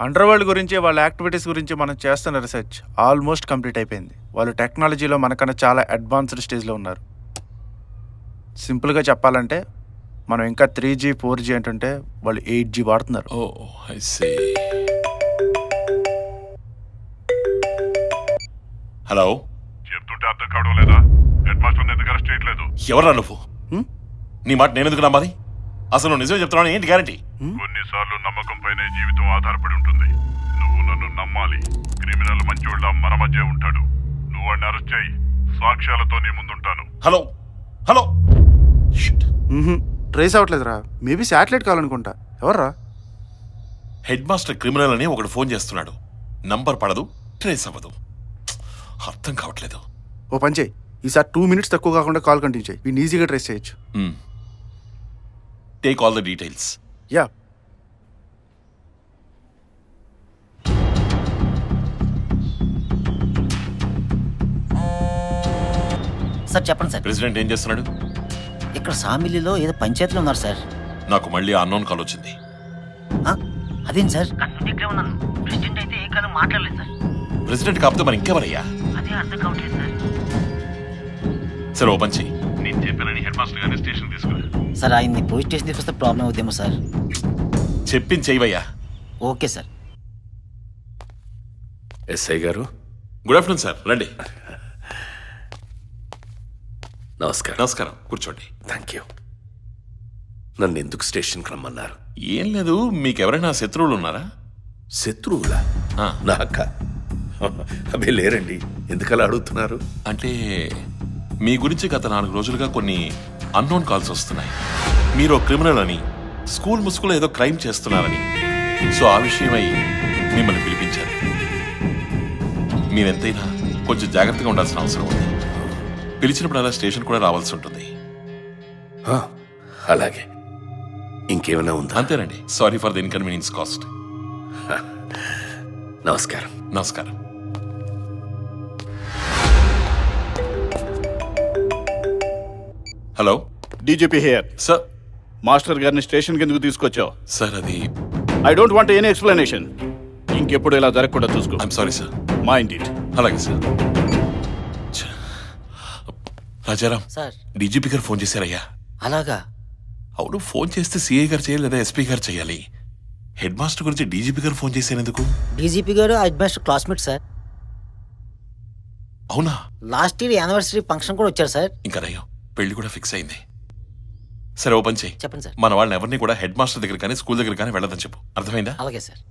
Under world గురించి వాళ్ళ activities గురించి మనం చేస్తున్న రీసెర్చ్ ఆల్మోస్ట్ కంప్లీట్ అయిపోయింది. వాళ్ళు టెక్నాలజీలో మనకన్నా చాలా అడ్వాన్స్డ్ స్టేజ్లో ఉన్నారు. సింపుల్గా చెప్పాలంటే మనం ఇంకా 3G 4G అంటుంటే వాళ్ళు 8G వాడుతున్నారు. హలో, చెప్తుంటే అర్థం కావడం లేదా? హెడ్ మాస్టర్ ఎందుకు అరెస్ట్ చేయట్లేదు? ఎవరా నువ్వు? నీ మాట నేను ఎందుకు నమ్మాలి? అసలు నువ్వు నిజమే చెప్తున్నావు, ఏంటి గ్యారంటీ? కొన్నిసార్లు నమ్మకం పైన జీవితం ఆధారపడి ఉంటుంది. నువ్వు నన్ను నమ్మాలి. క్రిమినల్ మంచోళ్ళ మన మధ్య ఉంటాడు. నువ్వు వాడిని అరెస్ట్ చేయి. సాక్ష్యాలతో నీ ముందుంటాను. హలో హలో, ట్రేస్ అవ్వట్లేదురా. మేబీ శాటిలైట్ కావాలనుకుంటా. ఎవర్రా? హెడ్ మాస్టర్ క్రిమినల్ అని ఒకటి ఫోన్ చేస్తున్నాడు. నంబర్ పడదు, ట్రేస్ అవ్వదు. అర్థం కావట్లేదు. ఓ పని చేయి, ఈసారి 2 minutes తక్కువ కాకుండా కాల్ కంటిన్యూ చేయి. వీడిని ఈజీగా ట్రేస్ చేయొచ్చు. Take all the details. Yeah. Sir చెప్పండి సార్. ప్రెసిడెంట్ ఏం చేస్తున్నాడు? ఇక్కడ సామిలిలో ఏదో పంచాయతీలో ఉన్నారు సార్. నాకు మళ్ళీ అన్నోన్ కాల్ వచ్చింది. అదేంటి సార్? ఇక్కడే ఉన్నాను. ప్రెసిడెంట్ అయితే ఏ కాలం మాట్లాడలేదు సార్. ప్రెసిడెంట్ కాకపోతే మరి ఇంకెవరయ్యా? అదే అర్థం కావట్లేదు సార్. సరే, ఓ పని చెయ్యి. నేను చెప్పానని హెడ్ మాస్టర్ గారిని స్టేషన్ తీసుకురా. సార్ ఆయన్ని పోలీస్ స్టేషన్ తీసుకొస్తే ప్రాబ్లం అవుతుందేమో సార్. చెప్పింది చెయ్యవయ్యా. Okay sir. SI garu, good afternoon sir. రండి. నమస్కారం. నమస్కారం, కూర్చోండి. Thank you. నన్ను ఎందుకు స్టేషన్కి రమ్మన్నారు? ఏం లేదు, మీకెవరైనా శత్రువులు ఉన్నారా? శత్రువులా? నాక అవి లేరండి. ఎందుకలా అడుగుతున్నారు? అంటే మీ గురించి గత 4 రోజులుగా కొన్ని అన్నోన్ కాల్స్ వస్తున్నాయి. మీరు క్రిమినల్ అని, స్కూల్ ముసుగులో ఏదో క్రైమ్ చేస్తున్నారని. సో ఆ విషయమై మిమ్మల్ని పిలిపించారు. మీరెంతైనా కొంచెం జాగ్రత్తగా ఉండాల్సిన అవసరం ఉంది. పిలిచినప్పుడు అలా స్టేషన్ కూడా రావాల్సి ఉంటుంది. అలాగే. ఇంకేమైనా ఉందా? అంతేనండి. Sorry for the inconvenience cost. నమస్కారం. నమస్కారం. Hello, DGP here. Sir, master గారిని స్టేషన్కి ఎందుకు తీసుకొచ్చావు? సార్ అది I don't want any explanation. ఇంకెప్పుడు ఇలా జరగకుండా చూసుకో. I'm sorry sir. Mind it. అలాగే సార్. రాజారాం సార్, డీజీపీ గారు ఫోన్ చేశారయ్యా. అలాగా? అవును, ఫోన్ చేస్తే సిఐ గారు చేయాలి లేదా ఎస్పీ గారు చేయాలి. హెడ్ మాస్టర్ గురించి డీజీపీ గారు ఫోన్ చేసేందుకు? డీజీపీ గారు హెడ్ మాస్టర్ క్లాస్మేట్ సార్. అవునా? లాస్ట్ ఇయర్ యానివర్సరీ ఫంక్షన్ కూడా వచ్చారు సార్. ఇంకా నయ్యో, పెళ్లి కూడా ఫిక్స్ అయింది. సరే, ఓ పని చేయి. చెప్పండి సార్. మన వాళ్ళని ఎవరిని కూడా హెడ్ మాస్టర్ దగ్గర కానీ స్కూల్ దగ్గర కానీ వెళ్ళదని చెప్పు. అర్థమైందా? అలాగే సార్.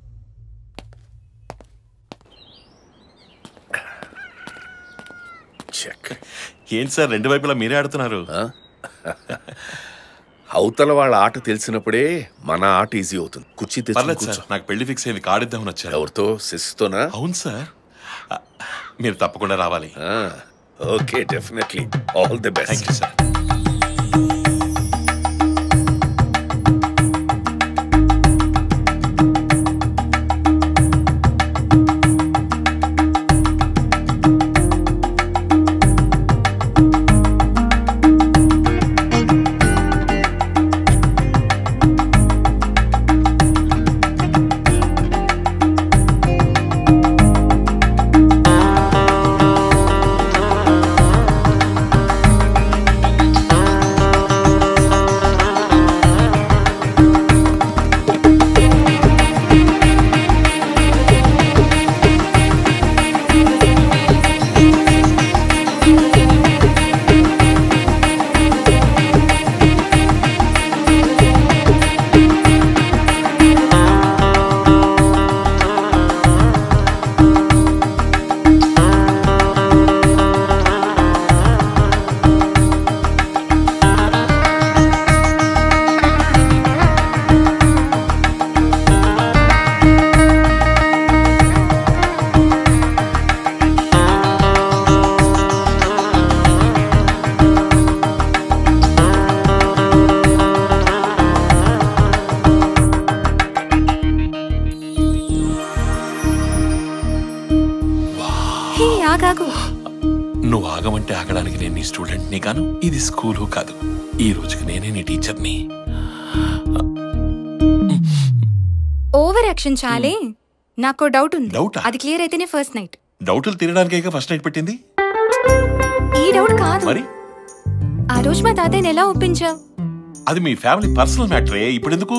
ఏంటి సార్, 2 వైపులా మీరే ఆడుతున్నారు? అవతల వాళ్ళ ఆట తెలిసినప్పుడే మన ఆట ఈజీ అవుతుంది. కుర్చీ పర్లేదు సార్, నాకు పెళ్లి ఫిక్స్ అయింది. కార్డిద్దామని వచ్చారు. ఎవరితో? సిస్తోనా? అవును సార్. మీరు తప్పకుండా రావాలి. Okay, definitely. All the best. Thank you sir. నువ్వు ఆగమంటే ఆగడానికి నేను నీ స్టూడెంట్ని కాను. ఇది స్కూలు కాదు. ఈ రోజుకి నేనే నీ టీచర్ని. ఓవర్ యాక్షన్ చాలే. నాకు డౌట్ ఉంది. డౌటా? అది క్లియర్ అయితేనే ఫస్ట్ నైట్. డౌట్లు తినడానికే ఫస్ట్ నైట్ పెట్టింది. ఈ డౌట్ కాదు. మరి ఆ రోజు మా తాతయ్యని ఎలా ఒప్పించావు? అది మీ ఫ్యామిలీ పర్సనల్ మ్యాటరే, ఇప్పుడు ఎందుకు?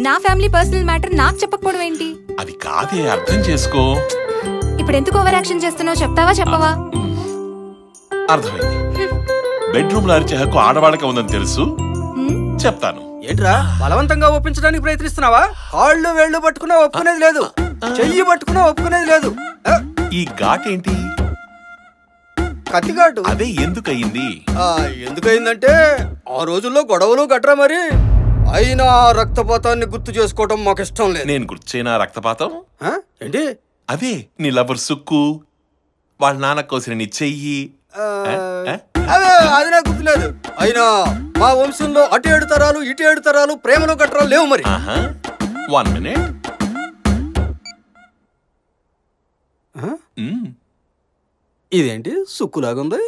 నా ఫ్యామిలీ పర్సనల్ మ్యాటర్ నాకు చెప్పకపోవడం ఏంటి? అది కాదే, అర్థం చేసుకో. ఇప్పుడు ఎందుకు ఓవర్ యాక్షన్ చేస్తున్నావు? చెప్తావా చెప్పవా? అర్థమైంది. బెడ్రూమ్ లో అరిచే హక్కు ఆడవాళ్ళకే ఉందని తెలుసు, చెప్తాను. ఏంట్రా బలవంతంగా ఒప్పించడానికి ప్రయత్నిస్తున్నావా? కాళ్ళు వేళ్ళు పట్టుకున్నా ఒప్పుకునేది లేదు, చెయ్యి పట్టుకున్నా ఒప్పుకునేది లేదు. ఈ ఘాట్ ఏంటి? కత్తిఘాటు. అదే ఎందుకయింది? ఎందుకయిందంటే ఆ రోజుల్లో గొడవలు గట్రా, మరి అయినా రక్తపాతాన్ని గుర్తు చేసుకోవటం మాకు ఇష్టం లేదు. నేను గుర్తు చేయనా రక్తపాతం? ఏంటి? అదే నీ లవర్ సుక్కు, వాళ్ళ నాన్న కోసిన నీ చెయ్యి. అది నాకు గుర్తులేదు. అయినా మా వంశంలో అటు 7 తరాలు ఇటు 7 తరాలు ప్రేమలో గట్రా లేవు మరి. 1 minute. ఇదేంటి సుక్కులాగుంది?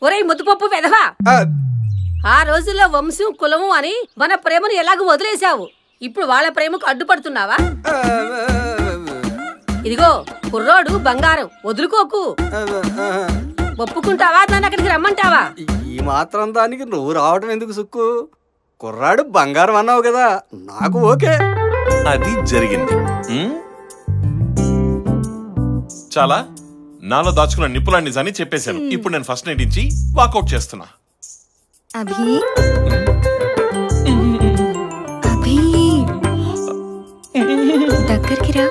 ఒరే ముద్దుపప్పు వెధవా, ఆ రోజుల్లో వంశం కులము అని మన ప్రేమను ఎలాగో వదిలేశావు. ఇప్పుడు వాళ్ళ ప్రేమకు అడ్డుపడుతున్నావా? ఇదిగో కుర్రోడు బంగారం, వదులుకోకు. ఒప్పుకుంటావా? దాన్ని అక్కడికి రమ్మంటావా? ఈ మాత్రం దానికి నువ్వు రావడం ఎందుకు సుక్కు? కుర్రాడు బంగారం అన్నావు కదా, నాకు ఓకే. అది జరిగింది. చాలా నాలో దాచుకున్న నిప్పులాంటి నిజాన్ని చెప్పేశాను. ఇప్పుడు నేను ఫస్ట్ నైట్ నుంచి వాకౌట్ చేస్తున్నా. అభి అభి దగ్గరికి రా.